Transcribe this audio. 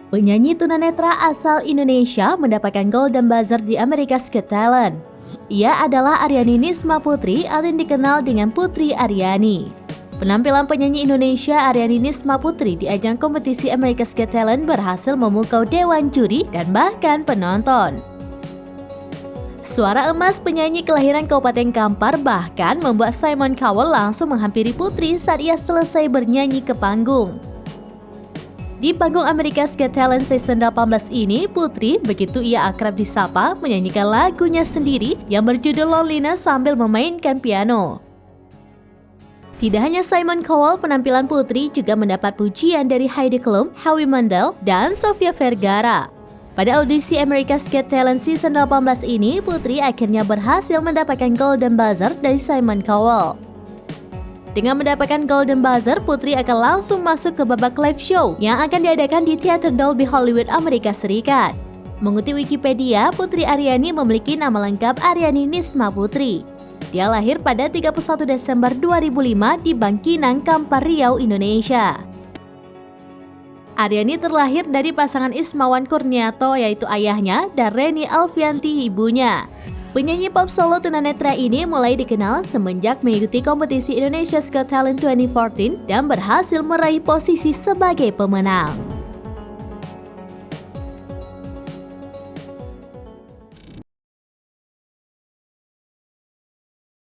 Penyanyi tunanetra asal Indonesia mendapatkan Golden Buzzer di America's Got Talent. Ia adalah Aryani Nisma Putri atau yang dikenal dengan Putri Aryani. Penampilan penyanyi Indonesia Aryani Nisma Putri di ajang kompetisi America's Got Talent berhasil memukau dewan juri dan bahkan penonton. Suara emas penyanyi kelahiran Kabupaten Kampar bahkan membuat Simon Cowell langsung menghampiri Putri saat ia selesai bernyanyi ke panggung. Di panggung America's Got Talent Season 18 ini, Putri, begitu ia akrab disapa, menyanyikan lagunya sendiri yang berjudul Loneliness sambil memainkan piano. Tidak hanya Simon Cowell, penampilan Putri juga mendapat pujian dari Heidi Klum, Howie Mandel, dan Sofia Vergara. Pada audisi America's Got Talent Season 18 ini, Putri akhirnya berhasil mendapatkan Golden Buzzer dari Simon Cowell. Dengan mendapatkan Golden Buzzer, Putri akan langsung masuk ke babak live show yang akan diadakan di Theater Dolby Hollywood, Amerika Serikat. Mengutip Wikipedia, Putri Aryani memiliki nama lengkap Aryani Nisma Putri. Dia lahir pada 31 Desember 2005 di Bangkinang, Kampar, Riau, Indonesia. Aryani terlahir dari pasangan Ismawan Kurniato yaitu ayahnya dan Reni Alfianti ibunya. Penyanyi pop solo tunanetra ini mulai dikenal semenjak mengikuti kompetisi Indonesia's Got Talent 2014 dan berhasil meraih posisi sebagai pemenang.